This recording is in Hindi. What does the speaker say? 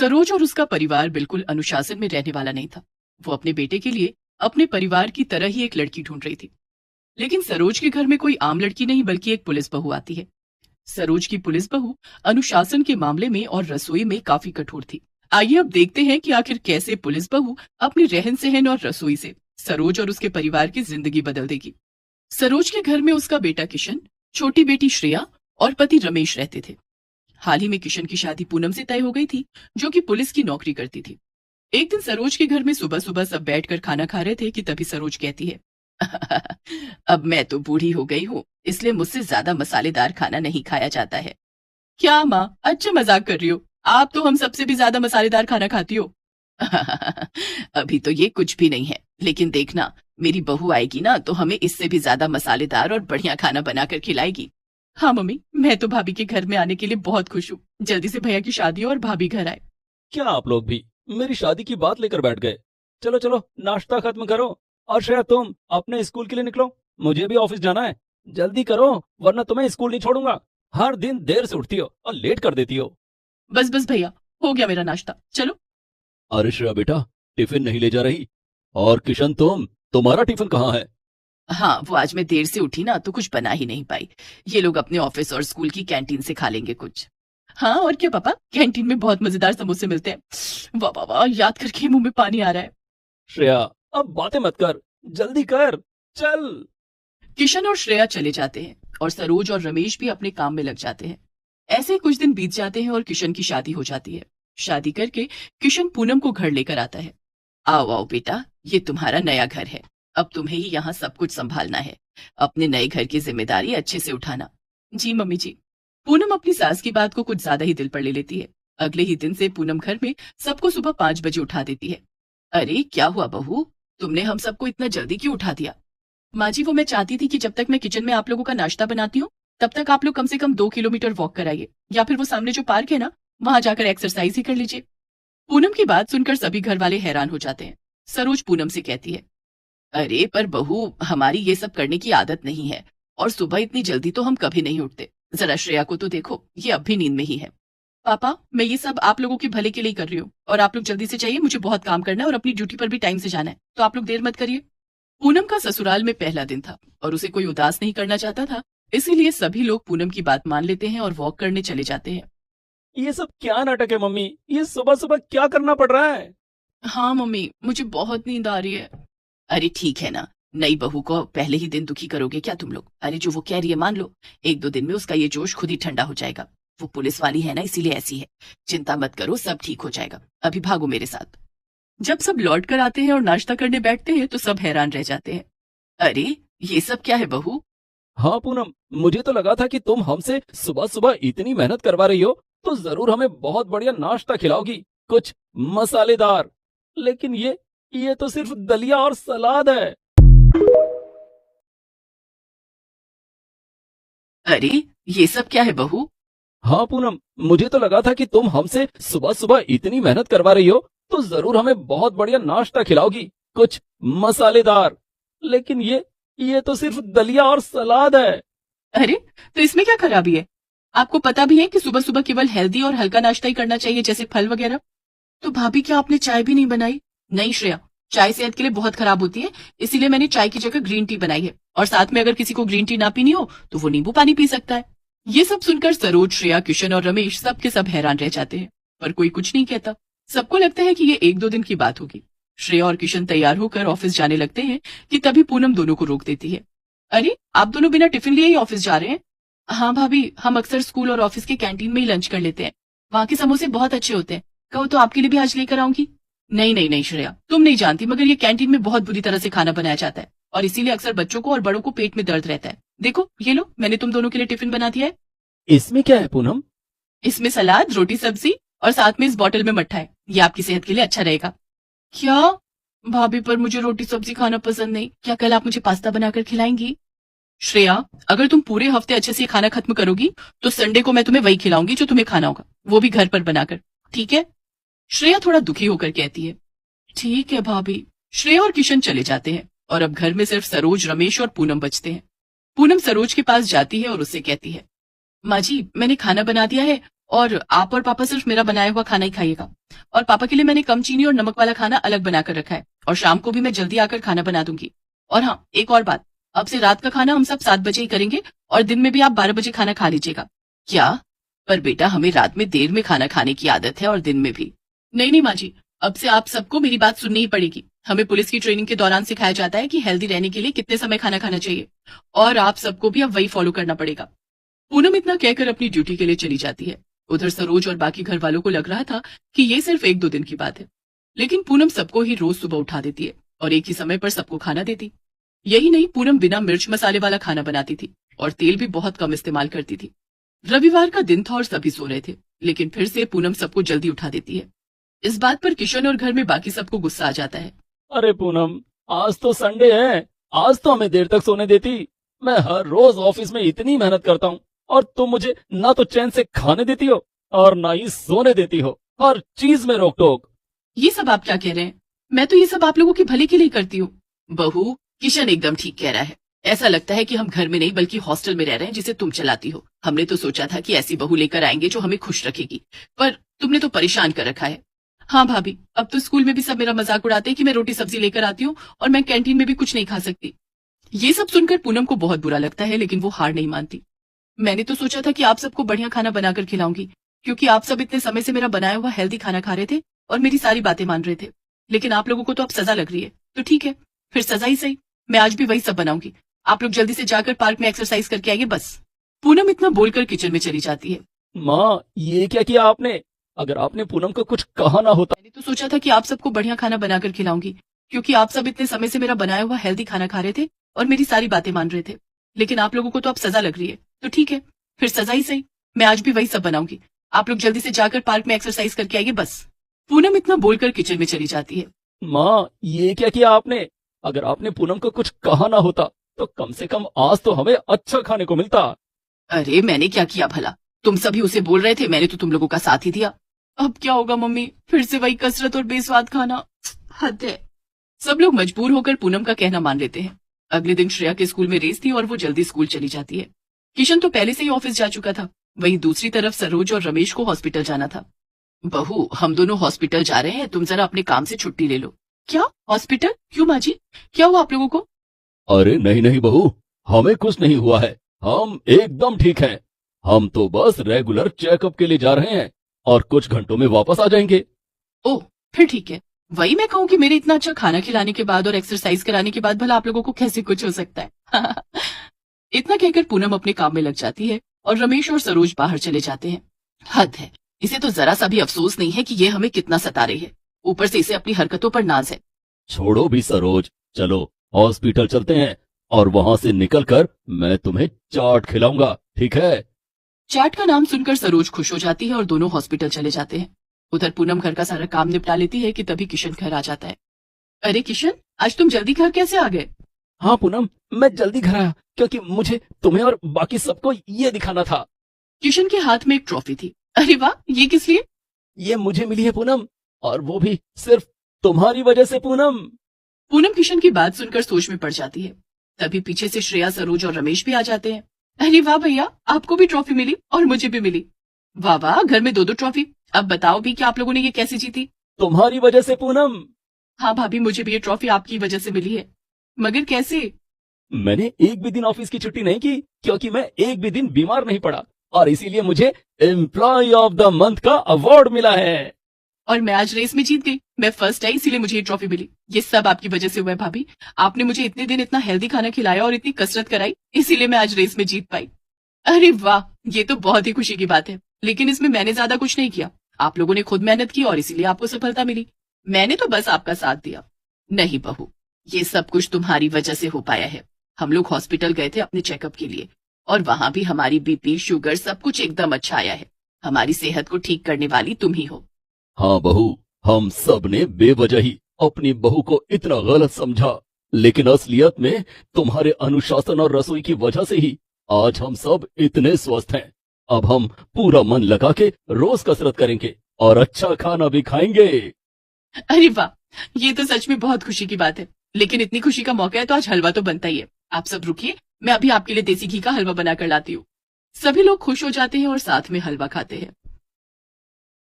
सरोज और उसका परिवार बिल्कुल अनुशासन में रहने वाला नहीं था। वो अपने बेटे के लिए अपने परिवार की तरह ही एक लड़की ढूंढ रही थी। लेकिन सरोज के घर में कोई आम लड़की नहीं बल्कि एक पुलिस बहू आती है। सरोज की पुलिस बहू अनुशासन के मामले में और रसोई में काफी कठोर थी। आइए अब देखते हैं कि आखिर कैसे पुलिस बहू अपने रहन सहन और रसोई से सरोज और उसके परिवार की जिंदगी बदल देगी। सरोज के घर में उसका बेटा किशन, छोटी बेटी श्रेया और पति रमेश रहते थे। हाल ही में किशन की शादी पूनम से तय हो गई थी, जो कि पुलिस की नौकरी करती थी। एक दिन सरोज के घर में सुबह सुबह सब बैठकर खाना खा रहे थे कि तभी सरोज कहती है, अब मैं तो बूढ़ी हो गई हूँ, इसलिए मुझसे ज्यादा मसालेदार खाना नहीं खाया जाता है। क्या माँ, अच्छा मजाक कर रही हो? आप तो हम सबसे भी ज्यादा मसालेदार खाना खाती हो। अभी तो ये कुछ भी नहीं है, लेकिन देखना मेरी बहू आएगी ना तो हमें इससे भी ज्यादा मसालेदार और बढ़िया खाना बनाकर खिलाएगी। हाँ मम्मी, मैं तो भाभी के घर में आने के लिए बहुत खुश हूँ। जल्दी से भैया की शादी हो और भाभी घर आए। क्या आप लोग भी मेरी शादी की बात लेकर बैठ गए? चलो चलो नाश्ता खत्म करो और श्रेया तुम अपने स्कूल के लिए निकलो, मुझे भी ऑफिस जाना है। जल्दी करो वरना तुम्हें स्कूल नहीं छोड़ूंगा। हर दिन देर से उठती हो और लेट कर देती हो। बस बस भैया, हो गया मेरा नाश्ता, चलो। अरे श्रेया बेटा, टिफिन नहीं ले जा रही? और किशन तुम्हारा टिफिन कहाँ है? हाँ, वो आज मैं देर से उठी ना तो कुछ बना ही नहीं पाई। ये लोग अपने ऑफिस और स्कूल की कैंटीन से खा लेंगे कुछ। हाँ और क्या पापा, कैंटीन में बहुत मजेदार समोसे मिलते हैं। वाह वाह वाह, याद करके मुंह में पानी आ रहा है। श्रेया अब बातें मत कर, जल्दी कर, चल। किशन और श्रेया चले जाते हैं और सरोज और रमेश भी अपने काम में लग जाते हैं। ऐसे ही कुछ दिन बीत जाते हैं और किशन की शादी हो जाती है। शादी करके किशन पूनम को घर लेकर आता है। आओ आओ बेटा, ये तुम्हारा नया घर है, अब तुम्हें ही यहाँ सब कुछ संभालना है। अपने नए घर की जिम्मेदारी अच्छे से उठाना। जी मम्मी जी। पूनम अपनी सास की बात को कुछ ज्यादा ही दिल पर ले लेती है। अगले ही दिन से पूनम घर में सबको सुबह 5 बजे उठा देती है। अरे क्या हुआ बहू, तुमने हम सबको इतना जल्दी क्यों उठा दिया? माँ जी, वो मैं चाहती थी कि जब तक मैं किचन में आप लोगों का नाश्ता बनाती हूँ तब तक आप लोग कम से कम 2 किलोमीटर वॉक कराइए, या फिर वो सामने जो पार्क है ना वहां जाकर एक्सरसाइज ही कर लीजिए। पूनम की बात सुनकर सभी घर वाले हैरान हो जाते हैं। सरोज पूनम से कहती है, अरे पर बहू, हमारी ये सब करने की आदत नहीं है और सुबह इतनी जल्दी तो हम कभी नहीं उठते। जरा श्रेया को तो देखो, ये अब भी नींद में ही है। पापा, मैं ये सब आप लोगों के भले के लिए कर रही हूँ और आप लोग जल्दी से चाहिए, मुझे बहुत काम करना है और अपनी ड्यूटी पर भी टाइम से जाना है, तो आप लोग देर मत करिए। पूनम का ससुराल में पहला दिन था और उसे कोई उदास नहीं करना चाहता था, इसीलिए सभी लोग पूनम की बात मान लेते हैं और वॉक करने चले जाते हैं। ये सब क्या नाटक है मम्मी? ये सुबह सुबह क्या करना पड़ रहा है? हाँ मम्मी, मुझे बहुत नींद आ रही है। अरे ठीक है ना, नई बहू को पहले ही दिन दुखी करोगे क्या तुम लोग? अरे जो वो कह रही है मान लो, 1-2 दिन में उसका ये जोश खुद ही ठंडा हो जाएगा। वो पुलिस वाली है ना, इसीलिए ऐसी है। चिंता मत करो, सब ठीक हो जाएगा। अभी भागो मेरे साथ। जब सब लौट कर आते हैं और नाश्ता करने बैठते हैं तो सब हैरान रह जाते हैं। अरे ये सब क्या है बहू? हाँ पूनम, मुझे तो लगा था कि तुम हमसे सुबह सुबह इतनी मेहनत करवा रही हो तो जरूर हमें बहुत बढ़िया नाश्ता खिलाओगी, कुछ मसालेदार। लेकिन ये तो सिर्फ दलिया और सलाद है। अरे ये सब क्या है बहू? हाँ पूनम, मुझे तो लगा था कि तुम हमसे सुबह सुबह इतनी मेहनत करवा रही हो तो जरूर हमें बहुत बढ़िया नाश्ता खिलाओगी, कुछ मसालेदार। लेकिन ये तो सिर्फ दलिया और सलाद है। अरे तो इसमें क्या खराबी है? आपको पता भी है कि सुबह सुबह केवल हेल्दी और हल्का नाश्ता ही करना चाहिए, जैसे फल वगैरह। तो भाभी, क्या आपने चाय भी नहीं बनाई? नहीं श्रेया, चाय सेहत के लिए बहुत खराब होती है, इसीलिए मैंने चाय की जगह ग्रीन टी बनाई है। और साथ में अगर किसी को ग्रीन टी ना पीनी हो तो वो नींबू पानी पी सकता है। ये सब सुनकर सरोज, श्रेया, किशन और रमेश सब के सब हैरान रह जाते हैं, पर कोई कुछ नहीं कहता। सबको लगता है कि ये 1-2 दिन की बात होगी। श्रेया और किशन तैयार होकर ऑफिस जाने लगते हैं कि तभी पूनम दोनों को रोक देती है। अरे आप दोनों बिना टिफिन लिए ही ऑफिस जा रहे हैं? हाँ भाभी, हम अक्सर स्कूल और ऑफिस के कैंटीन में ही लंच कर लेते हैं। वहाँ के समोसे बहुत अच्छे होते हैं, कहो तो आपके लिए भी आज लेकर आऊंगी। नहीं नहीं नहीं श्रेया, तुम नहीं जानती, मगर ये कैंटीन में बहुत बुरी तरह से खाना बनाया जाता है और इसीलिए अक्सर बच्चों को और बड़ों को पेट में दर्द रहता है। देखो ये लो, मैंने तुम दोनों के लिए टिफिन बना दिया है। इसमें क्या है पूनम? इसमें सलाद, रोटी, सब्जी और साथ में इस बोतल में मट्ठा है। ये आपकी सेहत के लिए अच्छा रहेगा। क्या भाभी, पर मुझे रोटी सब्जी खाना पसंद नहीं, क्या कल आप मुझे पास्ता बनाकर खिलाएंगी? श्रेया, अगर तुम पूरे हफ्ते अच्छे से खाना खत्म करोगी तो संडे को मैं तुम्हें वही खिलाऊंगी जो तुम्हें खाना होगा, वो भी घर पर बनाकर, ठीक है? श्रेया थोड़ा दुखी होकर कहती है, ठीक है भाभी। श्रेया और किशन चले जाते हैं और अब घर में सिर्फ सरोज, रमेश और पूनम बचते हैं। पूनम सरोज के पास जाती है और उससे कहती है, माँ जी मैंने खाना बना दिया है और आप और पापा सिर्फ मेरा बनाया हुआ खाना ही खाइएगा। और पापा के लिए मैंने कम चीनी और नमक वाला खाना अलग बनाकर रखा है, और शाम को भी मैं जल्दी आकर खाना बना दूंगी। और हाँ, एक और बात, अब से रात का खाना हम सब 7 बजे ही करेंगे, और दिन में भी आप 12 बजे खाना खा लीजिएगा। क्या? पर बेटा, हमें रात में देर में खाना खाने की आदत है और दिन में भी। नहीं नहीं माँ जी, अब से आप सबको मेरी बात सुननी ही पड़ेगी। हमें पुलिस की ट्रेनिंग के दौरान सिखाया जाता है कि हेल्दी रहने के लिए कितने समय खाना खाना चाहिए, और आप सबको भी अब वही फॉलो करना पड़ेगा। पूनम इतना कहकर अपनी ड्यूटी के लिए चली जाती है। उधर सरोज और बाकी घर वालों को लग रहा था कि ये सिर्फ 1-2 दिन की बात है, लेकिन पूनम सबको ही रोज सुबह उठा देती है और एक ही समय पर सबको खाना देती। यही नहीं, पूनम बिना मिर्च मसाले वाला खाना बनाती थी और तेल भी बहुत कम इस्तेमाल करती थी। रविवार का दिन था और सभी सो रहे थे, लेकिन फिर से पूनम सबको जल्दी उठा देती है। इस बात पर किशन और घर में बाकी सबको गुस्सा आ जाता है। अरे पूनम, आज तो संडे है, आज तो हमें देर तक सोने देती। मैं हर रोज ऑफिस में इतनी मेहनत करता हूँ और तुम मुझे ना तो चैन से खाने देती हो और ना ही सोने देती हो। हर चीज में रोक टोक। ये सब आप क्या कह रहे हैं? मैं तो ये सब आप लोगों के भले के लिए करती हूँ। बहू, किशन एकदम ठीक कह रहा है। ऐसा लगता है कि हम घर में नहीं बल्कि हॉस्टल में रह रहे हैं जिसे तुम चलाती हो। हमने तो सोचा था कि ऐसी बहू लेकर आएंगे जो हमें खुश रखेगी, पर तुमने तो परेशान कर रखा है। हाँ भाभी, अब तो स्कूल में भी सब मेरा मजाक उड़ाते हैं कि मैं रोटी सब्जी लेकर आती हूँ और मैं कैंटीन में भी कुछ नहीं खा सकती। ये सब सुनकर पूनम को बहुत बुरा लगता है, लेकिन वो हार नहीं मानती। मैंने तो सोचा था कि आप सबको बढ़िया खाना बनाकर खिलाऊंगी, क्योंकि आप सब इतने समय से मेरा बनाया हुआ हेल्दी खाना खा रहे थे और मेरी सारी बातें मान रहे थे। लेकिन आप लोगों को तो अब सजा लग रही है, तो ठीक है, फिर सजा ही सही। मैं आज भी वही सब बनाऊंगी। आप लोग जल्दी से जाकर पार्क में एक्सरसाइज करके आइए बस। पूनम इतना बोलकर किचन में चली जाती है। माँ, ये क्या किया आपने? अगर आपने पूनम को कुछ कहा ना होता। मैंने तो सोचा था कि आप सबको बढ़िया खाना बनाकर खिलाऊंगी, क्योंकि आप सब इतने समय से मेरा बनाया हुआ हेल्दी खाना खा रहे थे और मेरी सारी बातें मान रहे थे। लेकिन आप लोगों को तो अब सजा लग रही है, तो ठीक है, फिर सजा ही सही। मैं आज भी वही सब बनाऊंगी। आप लोग जल्दी से जाकर पार्क में एक्सरसाइज करके आइए बस। पूनम इतना बोलकर किचन में चली जाती है। माँ, ये क्या किया आपने? अगर आपने पूनम को कुछ कहा ना होता तो कम से कम आज तो हमें अच्छा खाने को मिलता। अरे मैंने क्या किया भला? तुम सभी उसे बोल रहे थे, मैंने तो तुम लोगों का साथ ही दिया। अब क्या होगा मम्मी, फिर से वही कसरत और बेस्वाद खाना। हद है। सब लोग मजबूर होकर पूनम का कहना मान लेते हैं। अगले दिन श्रेया के स्कूल में रेस थी और वो जल्दी स्कूल चली जाती है। किशन तो पहले से ही ऑफिस जा चुका था। वहीं दूसरी तरफ सरोज और रमेश को हॉस्पिटल जाना था। बहू, हम दोनों हॉस्पिटल जा रहे हैं, तुम जरा अपने काम से छुट्टी ले लो। क्या? हॉस्पिटल? क्यों माँ जी, क्या हुआ आप लोगों को? अरे नहीं नहीं बहू, हमें कुछ नहीं हुआ है, हम एकदम ठीक हैं। हम तो बस रेगुलर चेकअप के लिए जा रहे हैं और कुछ घंटों में वापस आ जाएंगे। ओह, फिर ठीक है। वही मैं कहूँ कि मेरे इतना अच्छा खाना खिलाने के बाद और एक्सरसाइज कराने के बाद भला आप लोगों को कैसे कुछ हो सकता है। इतना कहकर पूनम अपने काम में लग जाती है और रमेश और सरोज बाहर चले जाते हैं। हद है, इसे तो जरा सा भी अफसोस नहीं है कि ये हमें कितना सता रही है। ऊपर से इसे अपनी हरकतों पर नाज है। छोड़ो भी सरोज, चलो हॉस्पिटल चलते हैं और वहां से निकलकर मैं तुम्हें चाट खिलाऊंगा, ठीक है? चाट का नाम सुनकर सरोज खुश हो जाती है और दोनों हॉस्पिटल चले जाते हैं। उधर पूनम घर का सारा काम निपटा लेती है कि तभी किशन घर आ जाता है। अरे किशन, आज तुम जल्दी घर कैसे आ गए? हाँ पूनम, मैं जल्दी घर आया क्योंकि मुझे तुम्हें और बाकी सबको ये दिखाना था। किशन के हाथ में एक ट्रॉफी थी। अरे वाह, ये किस लिए? ये मुझे मिली है पूनम, और वो भी सिर्फ तुम्हारी वजह से पूनम। पूनम किशन की बात सुनकर सोच में पड़ जाती है। तभी पीछे से श्रेया, सरोज और रमेश भी आ जाते हैं। अरे वाह भैया, आपको भी ट्रॉफी मिली और मुझे भी मिली। वाह वाह, घर में 2-2 ट्रॉफी। अब बताओ भी कि आप लोगों ने ये कैसे जीती? तुम्हारी वजह से पूनम। हाँ भाभी, मुझे भी ये ट्रॉफी आपकी वजह से मिली है। मगर कैसे? मैंने एक भी दिन ऑफिस की छुट्टी नहीं की क्योंकि मैं एक भी दिन बीमार नहीं पड़ा, और इसीलिए मुझे एम्प्लॉय ऑफ द मंथ का अवार्ड मिला है। और मैं आज रेस में जीत गई। मैं फर्स्ट आई, इसीलिए मुझे ये ट्रॉफी मिली। ये सब आपकी वजह से हुआ है भाभी। आपने मुझे इतने दिन इतना हेल्दी खाना खिलाया और इतनी कसरत कराई, इसीलिए मैं आज रेस में जीत पाई। अरे वाह, ये तो बहुत ही खुशी की बात है। लेकिन इसमें मैंने ज्यादा कुछ नहीं किया। आप लोगों ने खुद मेहनत की और इसीलिए आपको सफलता मिली। मैंने तो बस आपका साथ दिया। नहीं बहू, ये सब कुछ तुम्हारी वजह से हो पाया है। हम लोग हॉस्पिटल गए थे अपने चेकअप के लिए, और वहां भी हमारी बीपी, शुगर सब कुछ एकदम अच्छा आया है। हमारी सेहत को ठीक करने वाली तुम ही हो। हाँ बहू, हम सब ने बेवजह ही अपनी बहू को इतना गलत समझा, लेकिन असलियत में तुम्हारे अनुशासन और रसोई की वजह से ही आज हम सब इतने स्वस्थ हैं। अब हम पूरा मन लगा के रोज कसरत करेंगे और अच्छा खाना भी खाएंगे। अरे वाह, ये तो सच में बहुत खुशी की बात है। लेकिन इतनी खुशी का मौका है तो आज हलवा तो बनता ही है। आप सब रुकिए, मैं अभी आपके लिए देसी घी का हलवा बनाकर लाती हूँ। सभी लोग खुश हो जाते हैं और साथ में हलवा खाते हैं।